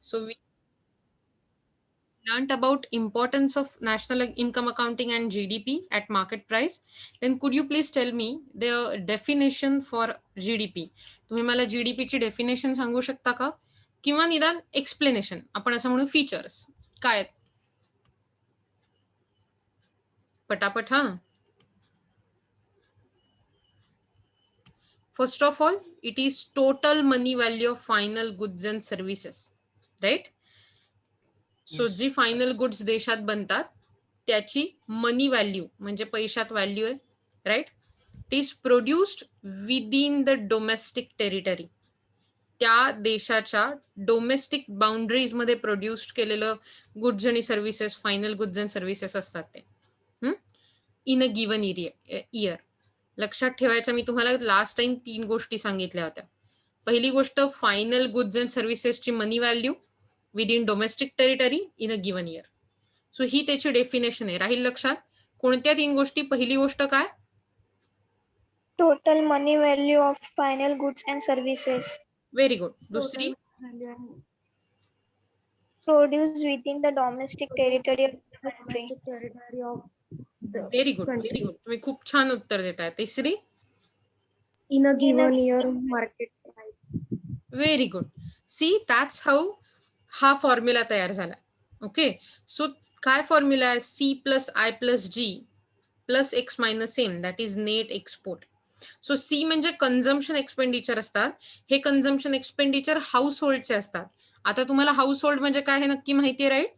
So we learned about importance of national income accounting and GDP at market price. Then could you please tell me the definition for GDP? तुम्ही मला GDP ची definition सांगू शकता का? किंवा निदान explanation, आपण असं म्हणू फीचर्स काय आहेत? पटापट हा. First of all, it is total money value of final goods and services, right? So जी फायनल गुड्स देशात बनतात त्याची मनी व्हॅल्यू म्हणजे पैशात व्हॅल्यू आहे, right? It is produced within the domestic territory. त्या देशाच्या डोमेस्टिक बाउंड्रीज मध्ये प्रोड्युस्ड केलेलं गुड्स आणि services, final goods and services असतात ते इन अ गिवन इयर. लक्षात ठेवायच्या, मी तुम्हाला लास्ट टाइम 3 गोष्टी सांगितल्या होत्या. पहिली गोष्ट, फायनल गुड्स अँड सर्व्हिसेसची money value within domestic territory in a given year. So ही त्याची डेफिनेशन आहे. राहील लक्षात? कोणत्या 3 गोष्टी? पहिली गोष्ट काय? Total money value of final goods and services. Very good. दुसरी? Produce within the domestic territory of very good, very good. तुम्ही खूप छान उत्तर देताय. तिसरी? In a given year market price. Very good. See, that's how हा formula तयार झाला. ओके, सो काय फॉर्म्युला आहे? C plus I plus G plus X minus M, that is net export. So C म्हणजे कन्झम्पशन एक्सपेंडिचर असतात. हे consumption expenditure house होल्डचे असतात. आता तुम्हाला हाऊस होल्ड म्हणजे काय हे नक्की माहिती आहे, राईट?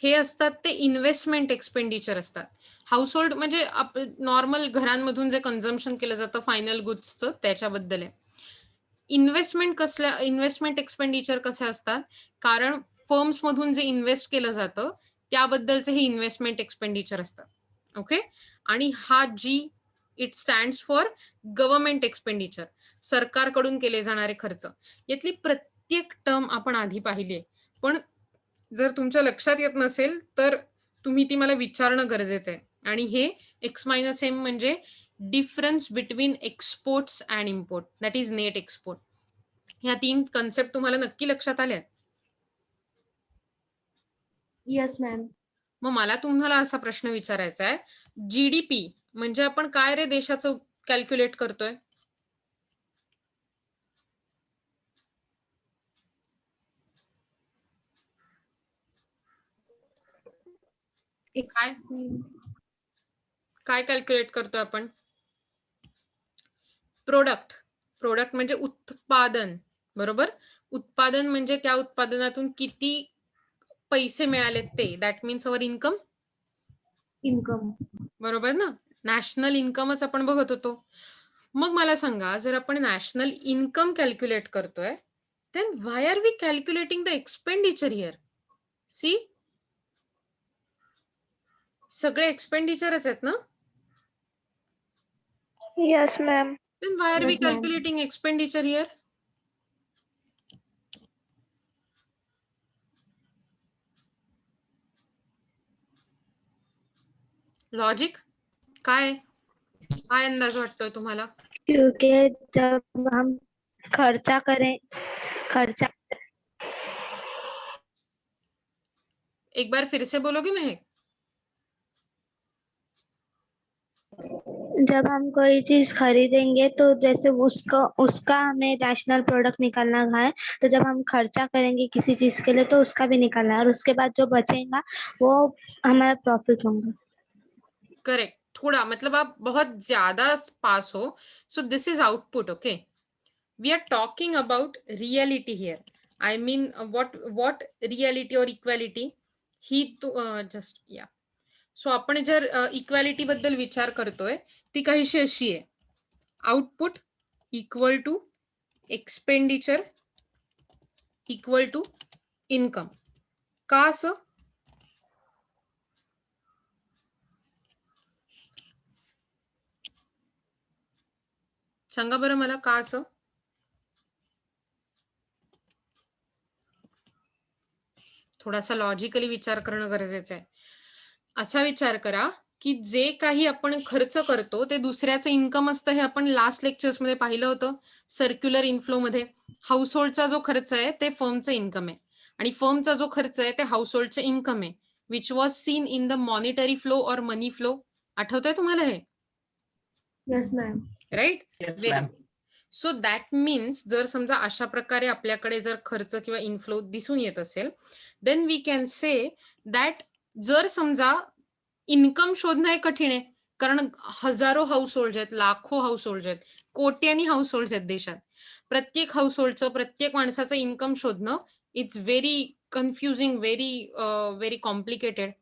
हे असतात ते इन्व्हेस्टमेंट एक्सपेंडिचर असतात. हाऊस होल्ड म्हणजे नॉर्मल घरांमधून जे कन्झम्पशन केलं जातं फायनल गुड्सचं, त्याच्याबद्दल आहे. इन्व्हेस्टमेंट एक्सपेंडिचर कसे असतात? कारण फर्म्स मधून जे इन्व्हेस्ट केलं जातं त्याबद्दलचे हे इन्व्हेस्टमेंट एक्सपेंडिचर असतात. ओके, आणि हा G it stands for government expenditure, सरकारकडून केले जाणारे खर्च. यातली प्रत्येक टर्म आपण आधी पाहिली आहे, पण जर तुमच्या लक्षात येत नसेल तर तुम्ही ती मला विचारणं गरजेचं आहे. आणि हे एक्स मायनस एम म्हणजे difference between exports and import, that is net export. ह्या 3 कन्सेप्ट तुम्हाला नक्की लक्षात आल्या? Yes ma'am. मग मला तुम्हाला असा प्रश्न विचारायचा आहे, जीडीपी म्हणजे आपण काय रे देशाचं कॅल्क्युलेट करतोय? काय कॅल्क्युलेट करतोय आपण? प्रोडक्ट. प्रोडक्ट म्हणजे उत्पादन, बरोबर? उत्पादन म्हणजे त्या उत्पादनातून किती पैसे मिळाले ते, दॅट मीन्स अवर इन्कम. बरोबर ना? नॅशनल इन्कमच आपण बघत होतो. मग मला सांगा, जर आपण नॅशनल इन्कम कॅल्क्युलेट करतोय, then why are we calculating the expenditure here? See, सगळे एक्सपेंडिचरच आहेत ना? Yes ma'am. Then why are we Yes, ma'am. Calculating expenditure here? Logic काय? काय अंदाज वाटतोय तुम्हाला? क्योंकि जब हम खर्चा करें खर्चा एक बार फिर से बोलोगे महक? जब हम कोई चीज खरीदेंगे तो जैसे उसका हमें नेशनल प्रोडक्ट निकालना है, तो जब हम खर्चा करेंगे किसी चीज के लिए तो उसका भी निकालना है, और उसके बाद जो बचेगा वो हमारा प्रॉफिट होगा. करेक्ट. थोड़ा मतलब आप बहुत ज्यादा पास हो. So this is output. Okay, we are talking about reality here. I mean what reality और इक्वॅलिटी ही जस्ट या. सो आपण जर इक्वॅलिटी बद्दल विचार करतोय ती काहीशी अशी आहे, output equal to expenditure equal to income. का असं? सांगा बरं मला, का असं? थोडासा लॉजिकली विचार करणं गरजेचं आहे. असा विचार करा की जे काही आपण खर्च करतो ते दुसऱ्याचं इन्कम असतं, हे आपण लास्ट लेक्चर्समध्ये पाहिलं होतं. सर्क्युलर इनफ्लो मध्ये हाऊस होल्डचा जो खर्च आहे ते फर्मचं इन्कम आहे आणि फर्मचा जो खर्च आहे ते हाऊस होल्डचं इन्कम आहे, which was seen in the monetary flow और मनी फ्लो. आठवतंय तुम्हाला हे? Yes, ma'am. Right. Yes, very ma'am. Good. So that means जर समजा अशा प्रकारे आपल्याकडे जर खर्च किंवा इनफ्लो दिसून येत असेल, then we can say that जर समजा इन्कम शोधणं हे कठीण आहे, कारण हजारो हाऊस होल्ड आहेत, लाखो हाऊस होल्ड आहेत, कोट्यानी हाऊस होल्ड आहेत देशात. प्रत्येक हाऊस होल्डचं, प्रत्येक माणसाचं इन्कम शोधणं it's very confusing, very complicated.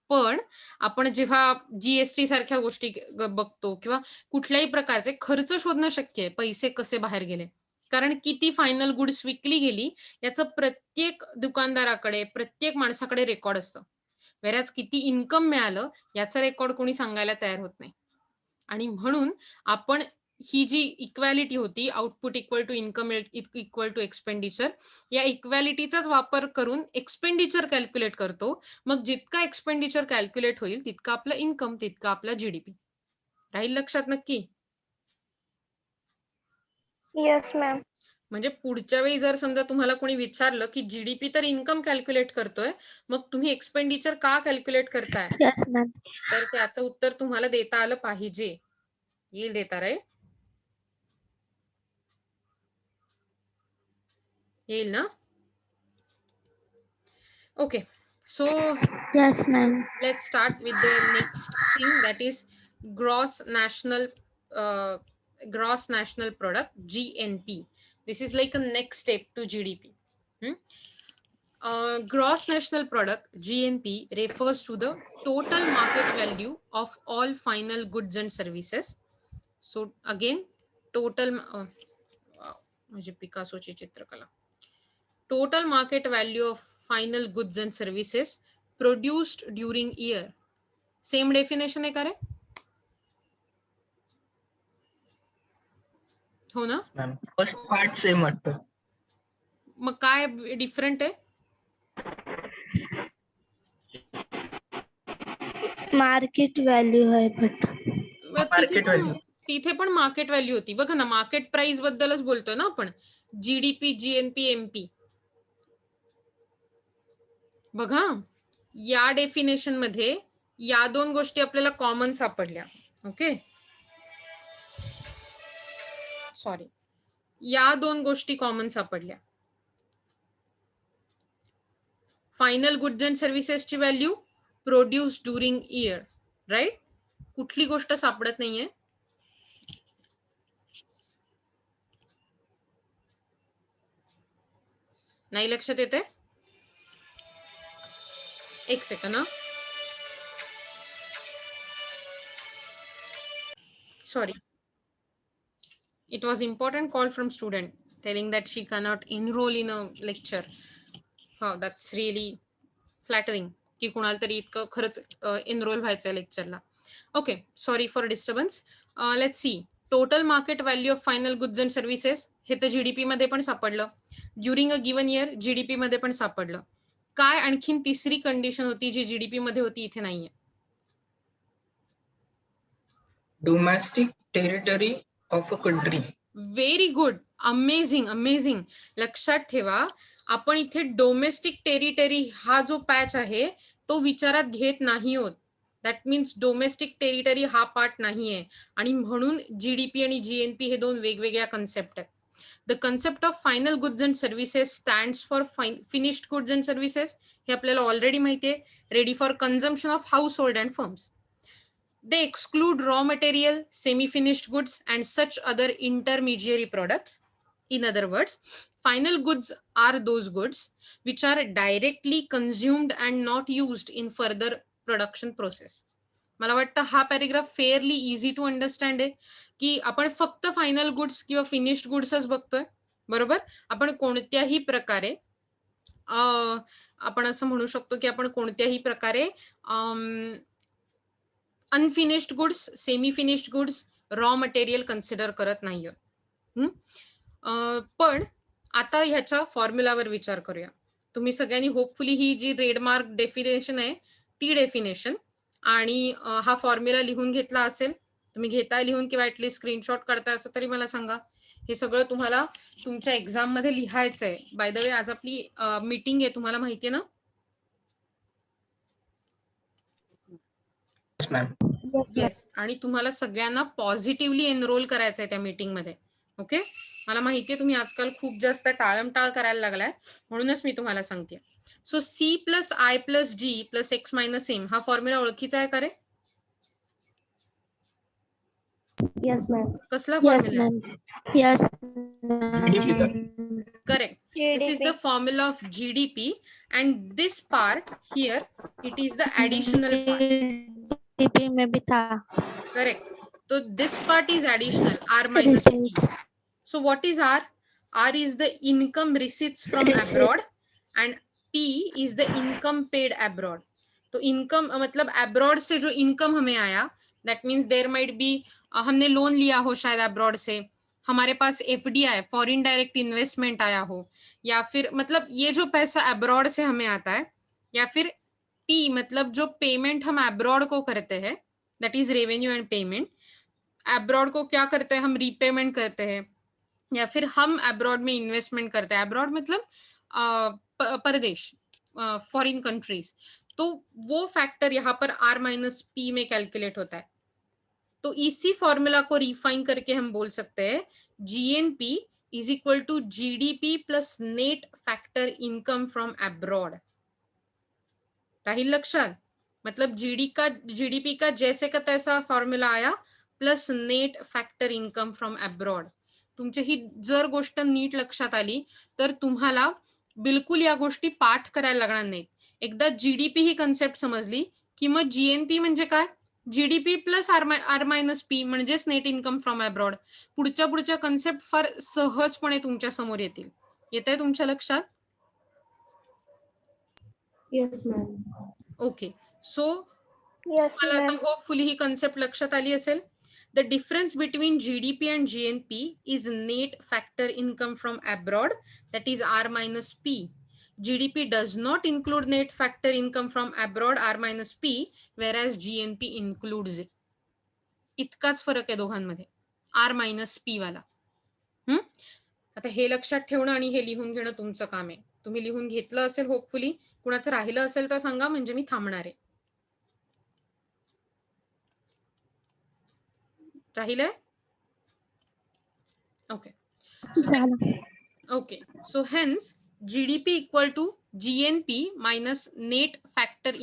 पण आपण जेव्हा जीएसटी सारख्या गोष्टी बघतो किंवा कुठल्याही प्रकारचे खर्च शोधणं शक्य आहे, पैसे कसे बाहेर गेले, कारण किती फायनल गुड्स विकली गेली याचं प्रत्येक दुकानदाराकडे, प्रत्येक माणसाकडे रेकॉर्ड असतं. व्हेरॅज किती इन्कम मिळालं याचा रेकॉर्ड कोणी सांगायला तयार होत नाही. आणि म्हणून आपण ही जी इक्वॅलिटी होती, output equal to income equal to expenditure, या इक्वॅलिटीचाच वापर करून एक्सपेंडिचर कॅल्क्युलेट करतो. मग जितका एक्सपेंडिचर कॅल्क्युलेट होईल तितका आपलं इन्कम, तितका आपला जीडीपी राहील लक्षात नक्की. Yes ma'am. म्हणजे पुढच्या वेळी जर समजा तुम्हाला कोणी विचारलं की जीडीपी तर इन्कम कॅल्क्युलेट करतोय, मग तुम्ही एक्सपेंडिचर का कॅल्क्युलेट करताय, यस मॅम. तर त्याचं उत्तर तुम्हाला देता आलं पाहिजे. येईल देता राईट? येईल ना? Okay. So yes ma'am. let's start with the next thing, that is gross national product, GNP. This is like a next step to GDP. Gross national product, GNP, refers to the total market value of all final goods and services. So again, total माझी पिकासोची चित्रकला. Total market value of final goods and services produced during year. Same definition आहे का रे? हो ना? Ma'am first part same वाटतं. मग काय different आहे? मार्केट व्हॅल्यू आहे बट मार्केट व्हॅल्यू. तिथे पण मार्केट व्हॅल्यू होती बघा ना, मार्केट प्राइस बद्दलच बोलतोय ना आपण. GDP, GNP, MP. बघा, या डेफिनेशन मध्ये या दोन गोष्टी आपल्याला कॉमन सापडल्या. ओके, सॉरी, या दोन गोष्टी कॉमन सापडल्या. फायनल गुड्स अँड सर्व्हिसेसची value, produce during year, right? कुठली गोष्ट सापडत नाहीये? नाही लक्षात येते? एक सेकंड ना, sorry, it was important call from student telling that she cannot enroll in a lecture. That's really flattering की कुणाला तरी इतकं खरंच एनरोल व्हायचं लेक्चरला. Okay, sorry for disturbance. Let's see, total market value of final goods and services, हे तर GDP मध्ये पण सापडलं. During a given year, GDP मध्ये पण सापडलं. काय आणखीन तिसरी कंडिशन होती जी जीडीपी मध्ये होती, इथे नाहीये? Domestic territory of a country. Very good, amazing amazing. लक्षात ठेवा, आपण इथे डोमेस्टिक टेरिटरी हा जो पॅच आहे तो विचारात घेत नाही आहोत. दॅट मीन्स डोमेस्टिक टेरिटरी हा पार्ट नाहीये, आणि म्हणून जीडीपी आणि जीएनपी हे दोन वेगवेगळ्या कन्सेप्ट आहेत. The concept of final goods and services stands for finished goods and services, हे आपल्याला ऑलरेडी माहिती आहे, ready for consumption of house hold and firms. They exclude raw material, semi-finished goods, and such other intermediary products. In other words, final goods are those goods which are directly consumed and not used in further production process. मला वाटतं हा paragraph fairly easy to understand आहे, की आपण फक्त final goods किंवा finished गुड्सच बघतोय, बरोबर? आपण कोणत्याही प्रकारे आपण असं म्हणू शकतो की आपण कोणत्याही प्रकारे unfinished goods, semi finished goods, raw material consider करत नाही. पण आता ह्याच्या फॉर्म्युलावर विचार करूया. तुम्ही सगळ्यांनी होपफुली ही जी रेडमार्क डेफिनेशन आहे ती डेफिनेशन आणि हा फॉर्म्युला लिहून घेतला असेल, तुम्ही घेताय लिहून किंवा ऍटलीस्ट स्क्रीनशॉट काढताय असं तरी मला सांगा. हे सगळं तुम्हाला तुमच्या एक्झाम मध्ये लिहायचं आहे. बाय द वे आज आपली मीटिंग आहे, तुम्हाला माहिती आहे ना? Yes, ma'am. येस, आणि तुम्हाला सगळ्यांना पॉझिटिव्हली एनरोल करायचं आहे त्या मीटिंग मध्ये. ओके, मला माहितीये तुम्ही आजकाल खूप जास्त टाळमटाळ करायला लागलाय, म्हणूनच मी तुम्हाला सांगते. So C plus I plus G plus X minus M हा फॉर्म्युला ओळखीचा आहे का रे? Yes, ma'am. कसला Yes, formula? ma'am. Yes, GDP का? ma'am. Correct. This is the GDP. formula of GDP, and this part here, it is the additional part. GDP में भी था. Correct. So this part is additional, R minus P. So what is R? R is the income receipts from abroad, and P is the income paid abroad. तो income मतलब abroad से जो income हमें आया, that means there might be, हमने loan लिया हो शायद अब्रॉड से, हमारे पास एफडीआई फॉरेन डायरेक्ट इन्वेस्टमेंट आया हो, या फिर मतलब ये जो पैसा अब्रॉड से हमें आता है, या फिर पी मतलब जो पेमेंट हम अब्रॉड को करते हैं, that is revenue end payment. Abroad को क्या करते हैं हम, रीपेमेंट करते हैं, या फिर हम अब्रॉड में इन्वेस्टमेंट करते हैं. अब्रॉड मतलब परदेश, फॉरेन कंट्रीज. तो वो फैक्टर यहाँ पर R माइनस पी में कैलकुलेट होता है. तो इसी फॉर्मूला को रिफाइन करके हम बोल सकते हैं GNP is equal to GDP plus net factor income from abroad. राहील लक्षात? मतलब जीडीपी का जैसे का तैसा फॉर्म्युला आया plus net factor income from abroad. तुमची ही जर गोष्ट नीट लक्षात आली तर तुम्हाला बिलकुल या गोष्टी पाठ करायला लागणार नाहीत. एकदा जीडीपी ही कन्सेप्ट समजली की मग जीएनपी म्हणजे काय, GDP plus R minus P म्हणजेच नेट इन्कम फ्रॉम अब्रॉड. पुढच्या कन्सेप्ट फार सहजपणे तुमच्या समोर येतील. येतंय तुमच्या लक्षात? Yes, ma'am. Okay, so Yes, मला आता ma'am. होपफुली ही कन्सेप्ट लक्षात आली असेल. The difference between GDP and GNP is net factor income from abroad, that is R minus P. GDP does not include net factor income from abroad R minus P, whereas GNP includes it. इतकाच फरक आहे दोघांमध्ये, R minus P वाला. आता हे लक्षात ठेवणं आणि हे लिहून घेणं तुमचं काम आहे. तुम्ही लिहून घेतलं असेल होपफुली. कुणाचं राहिलं असेल तर सांगा, म्हणजे मी थांबणार आहे. राहिलंय? Okay okay. So hence GDP equal to GNP minus net factor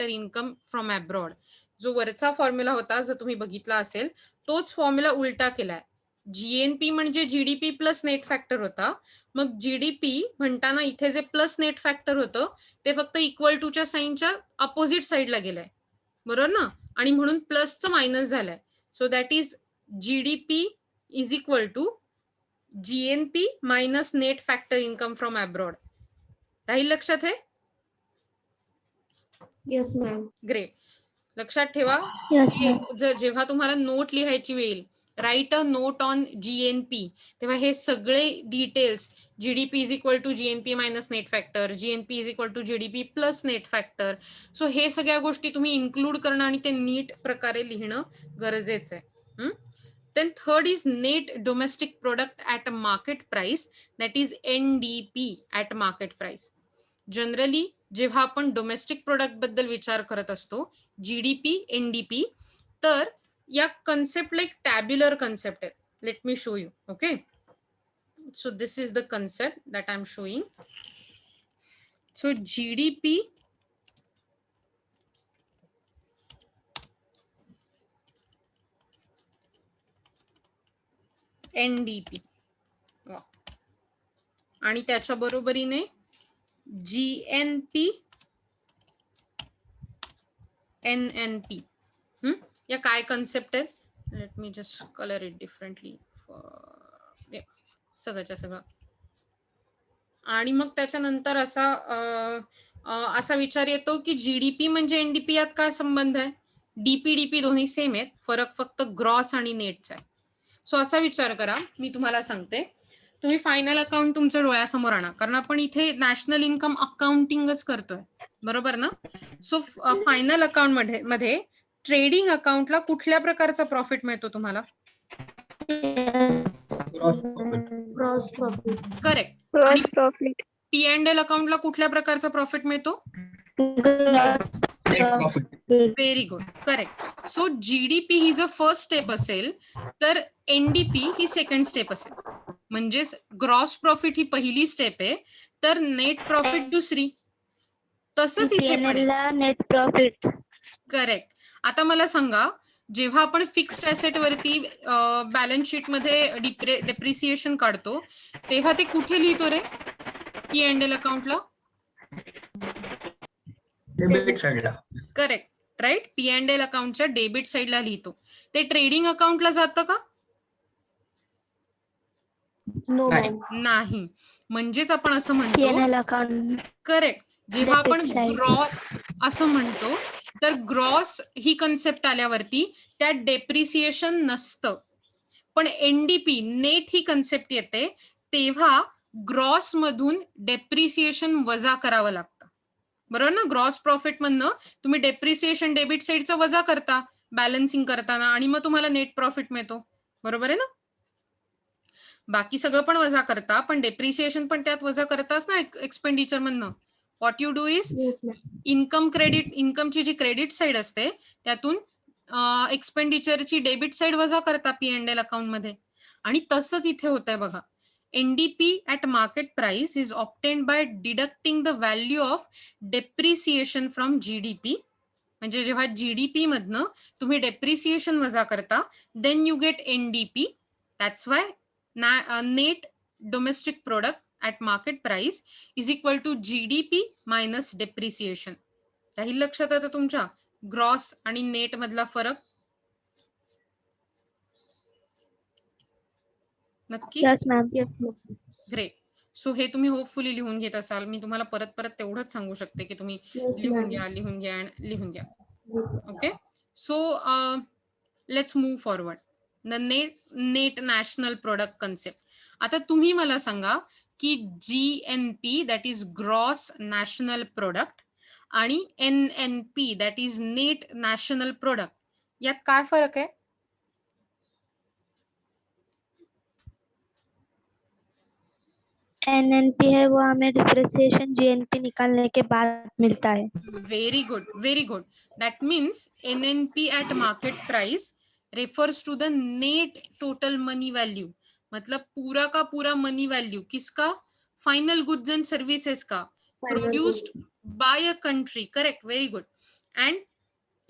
income from abroad. जो वरचा फॉर्म्युला होता, जर तुम्ही बघितला असेल, तोच फॉर्म्युला उलटा केलाय. जीएनपी म्हणजे जीडीपी प्लस नेट फॅक्टर होता. मग जीडीपी म्हणताना इथे जे प्लस नेट फॅक्टर होतं ते फक्त इक्वल टूच्या साइनच्या अपोजिट साइडला गेलंय, बरोबर ना, आणि म्हणून प्लसचं मायनस झालंय. So that is GDP is equal to GNP minus net factor income from abroad. राहील लक्षात आहे? Yes, ma'am. ग्रेट. लक्षात ठेवा, Yes, ma'am. जर जेव्हा तुम्हाला नोट लिहायची वेळ, write a note on GNP, तेव्हा हे सगळे details, GDP is equal to GNP minus net factor, GNP is equal to GDP plus net factor. So हे सगळ्या गोष्टी तुम्ही इन्क्लूड करणं आणि ते नीट प्रकारे लिहिणं गरजेचं आहे. Then third is net domestic product at a market price, that is NDP at market price. Generally जेव्हा आपण डोमेस्टिक प्रोडक्ट बद्दल विचार करत असतो, जीडीपी एनडीपी, तर या कन्सेप्टला एक टॅब्युलर कन्सेप्ट आहे. Let me show you. Okay, so this is the concept that I am showing. So GDP NDP आणि त्याच्या बरोबरीने जीएनपी एनएनपी. या काय कन्सेप्ट आहेत? Let me just colour it differently, सगळ्याच्या सगळं. आणि मग त्याच्यानंतर असा विचार येतो की जीडीपी म्हणजे एनडीपी, यात काय संबंध आहे? डीपी दोन्ही सेम आहेत, फरक फक्त ग्रॉस आणि नेटचा आहे. सो असा विचार करा, मी तुम्हाला सांगते. तुम्ही फायनल अकाउंट तुमच्या डोळ्यासमोर आणा, कारण आपण इथे नॅशनल इन्कम अकाउंटिंगच करतोय. बरोबर ना? सो फायनल अकाउंट मध्ये ट्रेडिंग अकाउंटला कुठल्या प्रकारचा प्रॉफिट मिळतो तुम्हाला? Gross profit. Gross profit. Correct. Gross profit. P&L अकाउंटला कुठल्या प्रकारचा प्रॉफिट मिळतो? Net profit. Very good, correct. So GDP ही जर फर्स्ट स्टेप असेल तर एनडीपी ही सेकंड स्टेप असेल. म्हणजेच ग्रॉस प्रॉफिट ही पहिली स्टेप आहे तर नेट प्रॉफिट दुसरी. तसंच इथे पण आहे. P&L net profit. करेक्ट. आता मला सांगा, जेव्हा आपण फिक्स्ड ॲसेट वरती बॅलन्स शीट मध्ये डेप्रिसिएशन काढतो तेव्हा ते कुठे लिहितो रे P&L अकाउंटला? Debit side ला. Correct, right. P&L अकाउंटच्या डेबिट साईडला लिहितो. ते ट्रेडिंग अकाउंटला जातं का? No, नाही. ma'am. नाही. म्हणजेच आपण असं म्हणतो, P&L अकाउंट. करेक्ट, जेव्हा आपण Debit side. ग्रॉस असं म्हणतो तर ग्रॉस ही कन्सेप्ट आल्यावरती त्यात डेप्रिसिएशन नसतं. पण एनडीपी नेट ही कन्सेप्ट येते तेव्हा ग्रॉस मधून डेप्रिसिएशन वजा करावं लागतं. बरोबर ना? ग्रॉस प्रॉफिट मधनं तुम्ही डेप्रिसिएशन डेबिट साईडचं वजा करता बॅलन्सिंग करताना आणि मग तुम्हाला नेट प्रॉफिट मिळतो. बरोबर आहे ना? बाकी सगळं पण वजा करता पण डेप्रिसिएशन पण त्यात वजा करताच ना एक्सपेंडिचर मधनं. What you do is Yes, ma'am. इन्कमची जी क्रेडिट साईड असते त्यातून एक्सपेंडिचरची डेबिट साईड वजा करता P&L अकाउंट मध्ये. आणि तसंच इथे होत आहे बघा. NDP at market price is obtained by deducting the value of depreciation from GDP. म्हणजे जेव्हा जीडीपी मधनं तुम्ही डेप्रिसिएशन वजा करता then you get NDP. That's why net domestic product at market price is equal to GDP minus depreciation. राहील लक्षात आता तुमच्या ग्रॉस आणि नेट मधला फरक? नक्की? Yes, ma'am. ग्रेट. सो हे तुम्ही होपफुली लिहून घेत असाल. मी तुम्हाला परत परत तेवढंच सांगू शकते की तुम्ही Yes, लिहून ma'am. घ्या लिहून घ्या and लिहून घ्या. Okay. So let's move forward. The net national product concept. आता तुम्ही मला सांगा की GNP that is gross national product आणि NNP that is net national product यात काय फरक आहे? NNP है वो हमें डिप्रिसिएशन GNP निकालने के बाद मिलता है. Very good, very good. That means NNP at market price refers to the net total money value. मतलब पूरा का पूरा मनी वैल्यू किसका? फाइनल गुड्स एंड सर्विसेज का, produced by a country. Correct, very good. End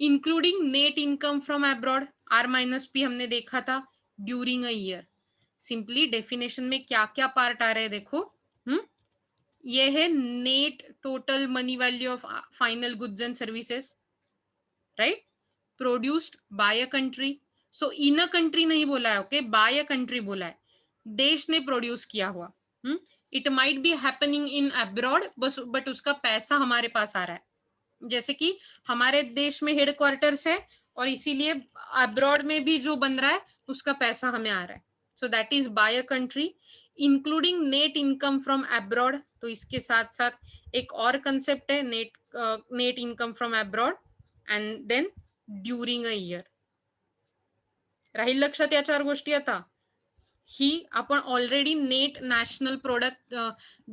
including net income from abroad. R-P हमने देखा था during a year. Simply definition में क्या क्या पार्ट आ रहे हैं देखो. ये है net total money value of final goods end services, right, produced by a country. So in a country नहीं बोला है, ओके, बाय अ कंट्री बोला है, देश ने प्रोड्यूस किया हुआ. It might be happening in abroad but उसका पैसा हमारे पास आ रहा है. जैसे कि हमारे देश में हेडक्वार्टर्स है और इसीलिए अब्रॉड में भी जो बन रहा है उसका पैसा हमें आ रहा है. So that is by a country including net income from abroad. तो इसके साथ साथ एक और कंसेप्ट है net income from abroad and then during a year. राहील लक्षात या चार गोष्टी. आता ही आपण already net national product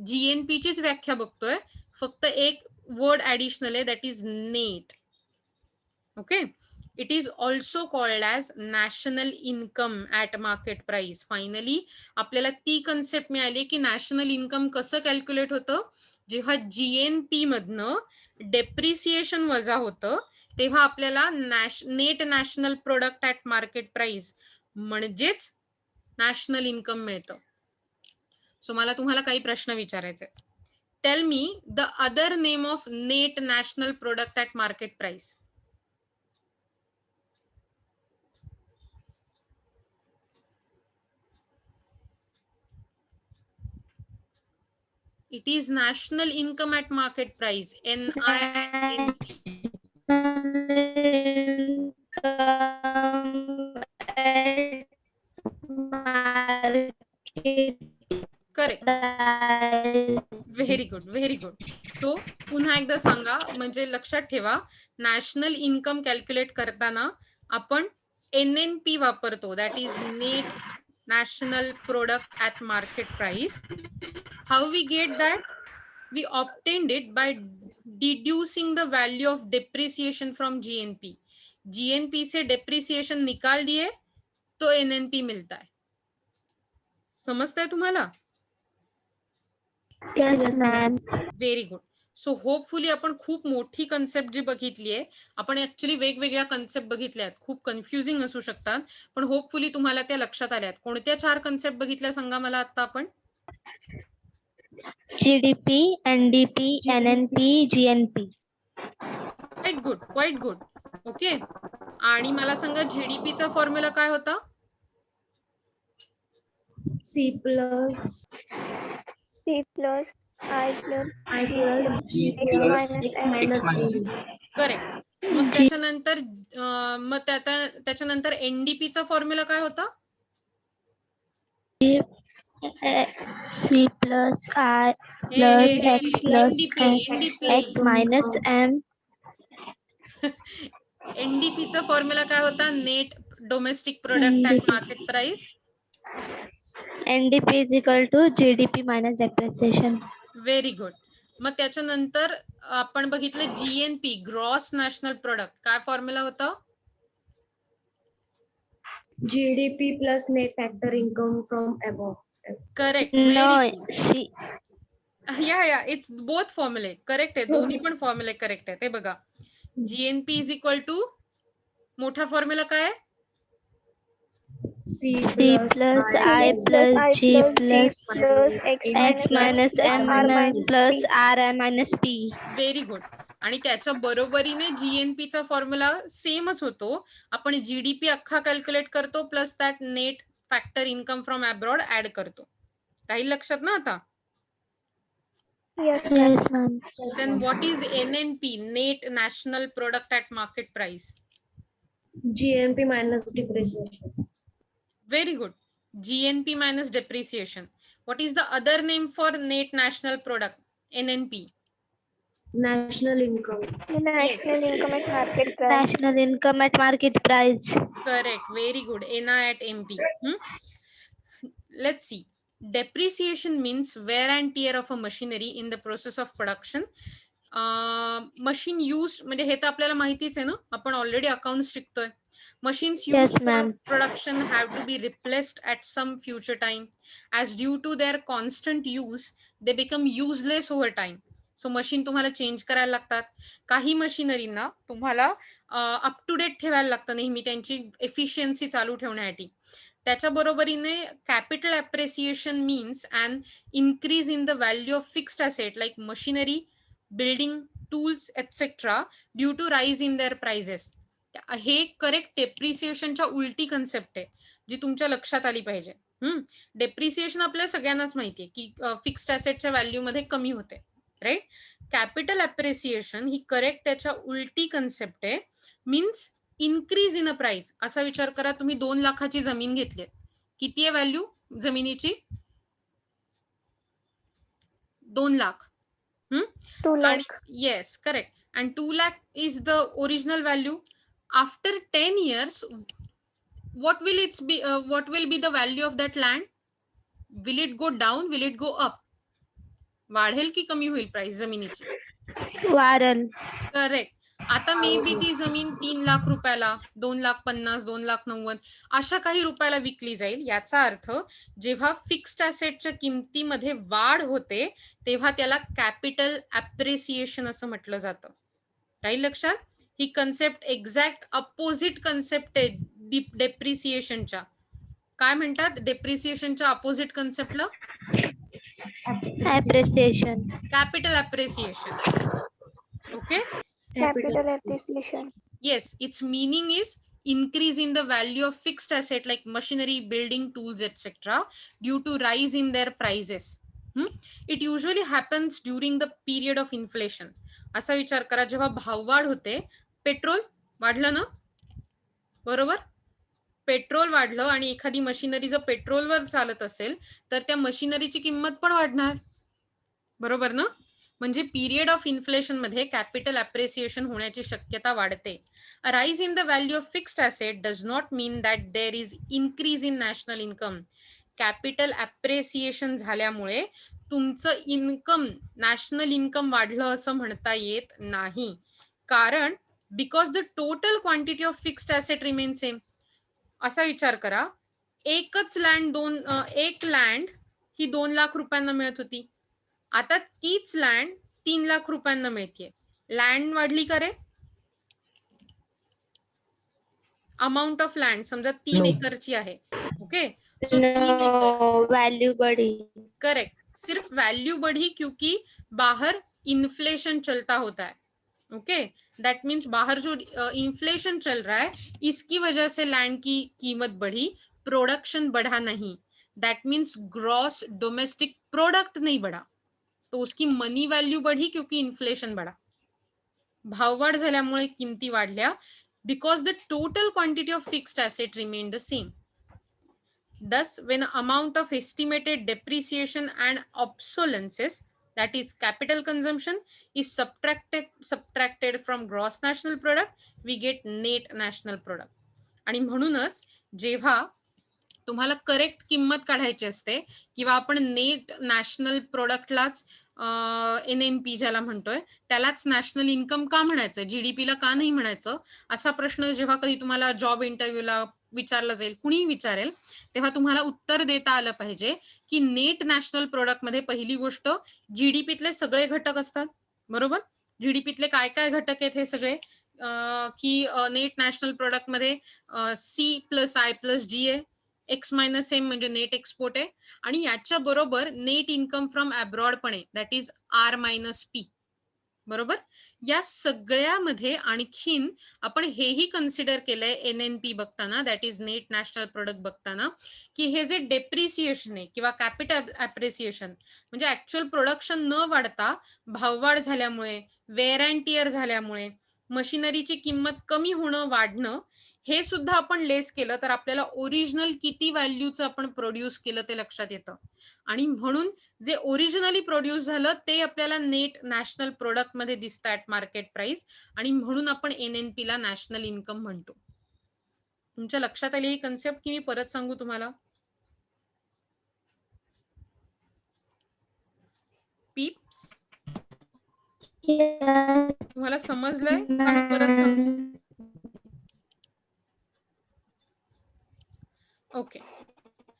GNP चीच व्याख्या बघतोय, फक्त एक वर्ड ऍडिशनल आहे that is net. Okay. It is also called as national income at market price. Finally आपल्याला ती कन्सेप्ट मिळाली की नॅशनल इन्कम कसं कॅल्क्युलेट होतं. जेव्हा GNP मधनं डेप्रिसिएशन वजा होतं तेव्हा आपल्याला net national product at market price म्हणजेच नॅशनल इन्कम मिळतं. सो मला तुम्हाला काही प्रश्न विचारायचे. Tell me the other name of net national product at market price. It is national income at market price. NIN. Correct. Very good, very good. So पुन्हा एकदा सांगा, म्हणजे लक्षात ठेवा, नॅशनल इन्कम कॅल्क्युलेट करताना आपण NNP वापरतो, that is net national product at market price. How we get that? We obtained it by deducing the value of depreciation from GNP. GNP say depreciation निकाल दिए तो NNP मिलता है. समजताय तुम्हाला? Yes, ma'am. Very good. So hopefully आपण खूप मोठी concept जी बघितली आहे, आपण ऍक्च्युली वेगवेगळ्या कन्सेप्ट बघितल्या आहेत, खूप कन्फ्युजिंग असू शकतात, पण होपफुली तुम्हाला त्या लक्षात आल्या आहेत. कोणत्या 4 कन्सेप्ट बघितल्या सांगा मला आता आपण? GDP, NDP, NNP, GNP. Quite good, quite good. Okay. आणि मला सांगा जीडीपीचा फॉर्म्युला काय होता? C plus C plus I plus I plus G X plus minus X M. minus D. Correct. मग त्याच्यानंतर त्याच्यानंतर एनडीपीचा फॉर्म्युला काय होता? C plus I plus X plus X minus M. एनडीपीचा फॉर्म्युला काय होता? Net domestic product at market price. NDP is equal to GDP minus depreciation. Very good. मग त्याच्यानंतर आपण बघितलं जीएनपी, ग्रॉस नॅशनल प्रोडक्ट, काय फॉर्म्युला होता? GDP plus net factor income from above. Correct. No, C. या it's both फॉर्म्युले correct आहे, दोन्ही पण फॉर्म्युले करेक्ट आहे. ते बघा, जीएनपी इज इक्वल टू मोठा फॉर्म्युला काय आहे? C C plus I plus G plus X minus M plus R minus P. Very good. आणि त्याच्या बरोबरीने जीएनपीचा फॉर्म्युला सेमच होतो. आपण जीडीपी अख्खा कॅल्क्युलेट करतो plus that net factor income from abroad add करतो. राहील लक्षात ना आता? Yes, ma'am. Yes, ma'am. Then what is NNP, net national product at market price? GNP minus depreciation. Very good. GNP minus depreciation. What is the other name for net national product? NNP. National income. National income at market price. National income at market price. Correct. Very good. NI at MP. Let's see. Depreciation means wear and tear of a machinery in the process of production. Machine used म्हणजे हे तर आपल्याला माहितीच आहे ना, आपण already account शिकतोय. Machines used for ma'am. production have to be replaced at some future time. As due to their constant use, they become useless over time. So machine तुम्हाला चेंज करायला लागतात. काही मशिनरींना तुम्हाला अप टू डेट ठेवायला लागतं नेहमी, त्यांची एफिशियन्सी चालू ठेवण्यासाठी. त्याच्या बरोबरीने capital appreciation means and increase in the value of fixed asset like machinery, building, tools etcetera due to rise in their prices. हे करेक्ट डेप्रिसिएशनच्या उलटी कन्सेप्ट आहे, जी तुमच्या लक्षात आली पाहिजे. डेप्रिसिएशन आपल्या सगळ्यांनाच माहिती आहे की फिक्स्ड ॲसेटच्या व्हॅल्यूमध्ये कमी होते, राईट. कॅपिटल अप्रिसिएशन ही करेक्ट त्याच्या उलटी कन्सेप्ट आहे, means increase in a price. असा विचार करा, तुम्ही 2 लाखाची जमीन घेतली, किती आहे व्हॅल्यू जमिनीची? 2 lakh. 2 lakh. Yes, correct. And 2 lakh is the original value. After 10 years, what will be the value of that land? Will it go down? Will it go up? वाढेल की कमी होईल प्राइस जमिनीची? वाढेल. करेक्ट. आता मे बी ती जमीन 3 लाख रुपयाला, 2,50,000, 2,90,000 अशा काही रुपयाला विकली जाईल. याचा अर्थ जेव्हा फिक्स्ड ॲसेटच्या किमतीमध्ये वाढ होते तेव्हा त्याला कॅपिटल अप्रिसिएशन असं म्हटलं जातं. राहील लक्षात? ही कन्सेप्ट एक्झॅक्ट अपोजिट कन्सेप्ट आहे डेप्रिसिएशनच्या. काय म्हणतात डेप्रिसिएशनच्या अपोजिट कन्सेप्टला? Appreciation. Capital appreciation. Okay. Capital appreciation. Yes, its meaning is increase in the value of fixed asset like machinery, building, tools, etc. due to rise in their prices. It usually happens during the period of inflation. असा विचार करा, जेव्हा भाववाढ होते, petrol वाढलं ना, बरोबर? Petrol वाढलं आणि एखादी मशिनरी जर पेट्रोलवर चालत असेल तर त्या मशिनरीची किंमत पण वाढणार. बरोबर ना? म्हणजे पिरियड ऑफ इन्फ्लेशन मध्ये कॅपिटल अप्रिसिएशन होण्याची शक्यता वाढते. A rise in the value of fixed asset does not mean that there is increase in national income. Capital appreciation झाल्यामुळे तुमचं इन्कम, नॅशनल इन्कम वाढलं असं म्हणता येत नाही. कारण because the total quantity of fixed asset remain same. असा विचार करा, एकच लँड एक लँड ही 2 लाख रुपयांना मिळत होती. आता तीच लँड 3 लाख रुपयांना मिळते. लँड वाढली का रे? अमाउंट ऑफ लँड समजा 3 No. एकरची आहे. ओके, सो 3 एकर वैल्यू बढ़ी. करेक्ट. सिर्फ वैल्यू बढ़ी क्योंकि बाहर इन्फ्लेशन चलता होता है. ओके, दैट मीन्स बाहर जो इन्फ्लेशन चल रहा है इसकी वजह से लैंड की कीमत बढ़ी, प्रोडक्शन बढ़ा नहीं. That means gross domestic product नहीं बढ़ा, तो उसकी मनी व्हॅल्यू बढ़ी क्योंकि इन्फ्लेशन बढ़ा. भाववाढ झाल्यामुळे किमती वाढल्या because the total quantity of fixed asset remain the same. Thus, when amount of estimated depreciation and obsolescence, that is capital consumption, is subtracted from gross national product, we get net national product. आणि म्हणूनच जेव्हा तुम्हाला correct किंमत काढायची असते किंवा आपण net national प्रोडक्टलाच NNP ज्याला म्हणतोय त्यालाच नॅशनल इन्कम का म्हणायचं, GDPला का नाही म्हणायचं, असा प्रश्न जेव्हा कधी तुम्हाला जॉब इंटरव्ह्यूला विचारला जाईल, कुणीही विचारेल, तेव्हा तुम्हाला उत्तर देता आलं पाहिजे की नेट नॅशनल प्रोडक्ट मध्ये पहिली गोष्ट जीडीपीतले सगळे घटक असतात. बरोबर, जीडीपीतले काय काय घटक आहेत हे सगळे, की नेट नॅशनल प्रोडक्ट मध्ये C+I+G आहे, एक्स मायनस एम म्हणजे नेट एक्सपोर्ट आहे, आणि याच्या बरोबर नेट इन्कम फ्रॉम अब्रॉड पण आहे, दॅट इज R-P. बरोबर, या सगळ्यामध्ये आणखीन आपण हेही कन्सिडर केलंय NNP बघताना, that is net national product बघताना, की हे जे डेप्रिसिएशन आहे किंवा कॅपिटल अप्रिसिएशन म्हणजे ऍक्च्युअल प्रोडक्शन न वाढता भाववाढ झाल्यामुळे, वेअर अँड टिअर झाल्यामुळे, मशिनरीची किंमत कमी होणं वाढणं, हे सुद्धा आपण लेस केलं तर आपल्याला ओरिजिनल किती व्हॅल्यूचं आपण प्रोड्यूस केलं ते लक्षात येतं. आणि म्हणून जे ओरिजिनली प्रोड्यूस झालं ते आपल्याला नेट नॅशनल प्रोडक्ट मध्ये दिसतं ऍट मार्केट प्राइस, आणि म्हणून आपण NNP ला नॅशनल इन्कम म्हणतो. तुमच्या लक्षात आली ही कन्सेप्ट की मी परत सांगू तुम्हाला? पीप्स, तुम्हाला समजलंय का मी परत सांगू? ओके,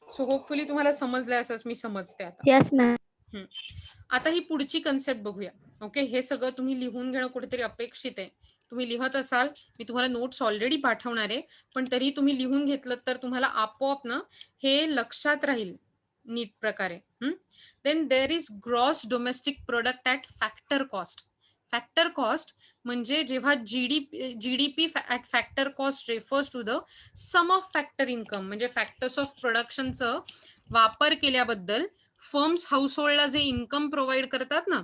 सो होपफुली तुम्हाला समजलंय असंच मी समजते आता. Yes ma'am. आता ही पुढची कन्सेप्ट बघूया. ओके, हे सगळं तुम्ही लिहून घेणं कुठेतरी अपेक्षित आहे. तुम्ही लिहत असाल, मी तुम्हाला नोट्स ऑलरेडी पाठवणार आहे, पण तरी तुम्ही लिहून घेतलं तर तुम्हाला आपोआप ना हे लक्षात राहील नीट प्रकारे. Then there is gross domestic product at factor cost. Factor cost म्हणजे जेव्हा GDP at factor cost refers to the sum of factor income, म्हणजे फॅक्टर्स ऑफ प्रोडक्शनचं वापर केल्याबद्दल फर्म्स हाऊसहोल्डला जे इन्कम प्रोव्हाइड करतात ना,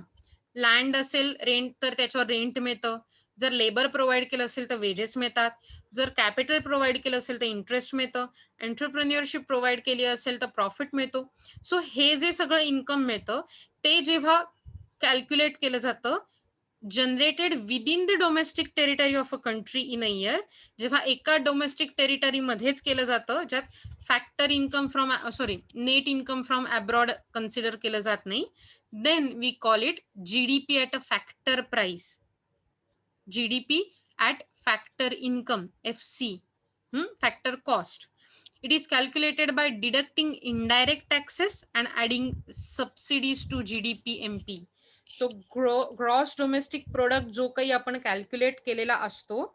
लँड असेल रेंट तर त्याच्यावर रेंट मिळतं, जर लेबर प्रोव्हाइड केलं असेल तर वेजेस मिळतात, जर कॅपिटल प्रोव्हाइड केलं असेल तर इंटरेस्ट मिळतं, एंटरप्रेन्युअरशिप प्रोव्हाइड केली असेल तर प्रॉफिट मिळतो. सो हे जे सगळं इन्कम मिळतं ते जेव्हा कॅल्क्युलेट केलं जातं generated within the domestic territory of a country in a year, जेव्हा एका डोमेस्टिक टेरिटरी मध्येच केलं जातं, ज्यात factor income from net income from abroad consider केलं जात नाही, then we call it GDP at a factor price, GDP at factor income, FC, factor cost. It is calculated by deducting indirect taxes and adding subsidies to GDP MP. So gross domestic product जो काही आपण calculate केलेला असतो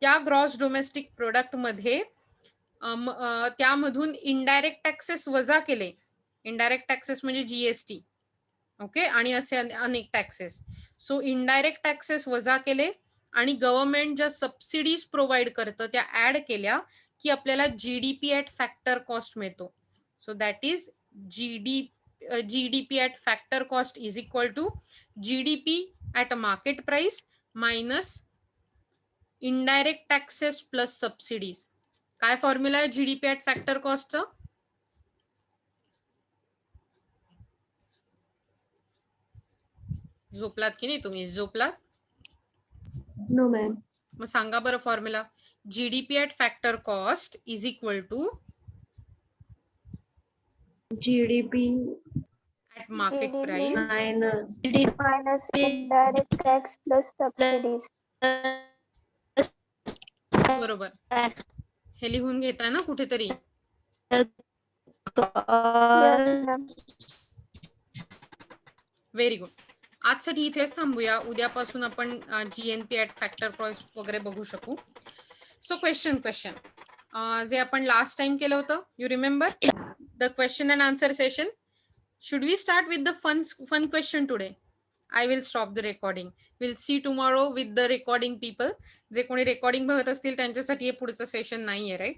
त्या gross domestic product मध्ये त्यामधून indirect taxes वजा केले. इनडायरेक्ट टॅक्सेस म्हणजे GST, ओके, आणि असे अनेक टॅक्सेस. सो इनडायरेक्ट टॅक्सेस वजा केले आणि गव्हर्नमेंट ज्या सबसिडीज प्रोव्हाइड करतं त्या ऍड केल्या की आपल्याला GDP ॲट फॅक्टर कॉस्ट मिळतो. So that is GDP at factor cost is equal to GDP at a market price minus indirect taxes plus subsidies. काय फॉर्म्युला आहे GDP ॲट फॅक्टर कॉस्टचं? झोपलात की नाही तुम्ही? झोपलात? No, ma'am. मग सांगा बरं formula. GDP at factor cost is equal to GDP at market GDP price minus minus indirect tax plus subsidies. बरोबर. हे लिहून घेताय ना कुठेतरी? Yes, ma'am. Very good. आजसाठी इथेच थांबूया. उद्यापासून आपण जीएनपी ॲट फॅक्टर कॉस्ट वगैरे बघू शकू. सो क्वेश्चन जे आपण लास्ट टाइम केलं होतं, you remember the question and answer session. Should we start with the fun question today? I will stop the recording. Will see tomorrow with the recording people. जे कोणी recording बघत असतील त्यांच्यासाठी हे पुढचं सेशन नाही आहे, राईट?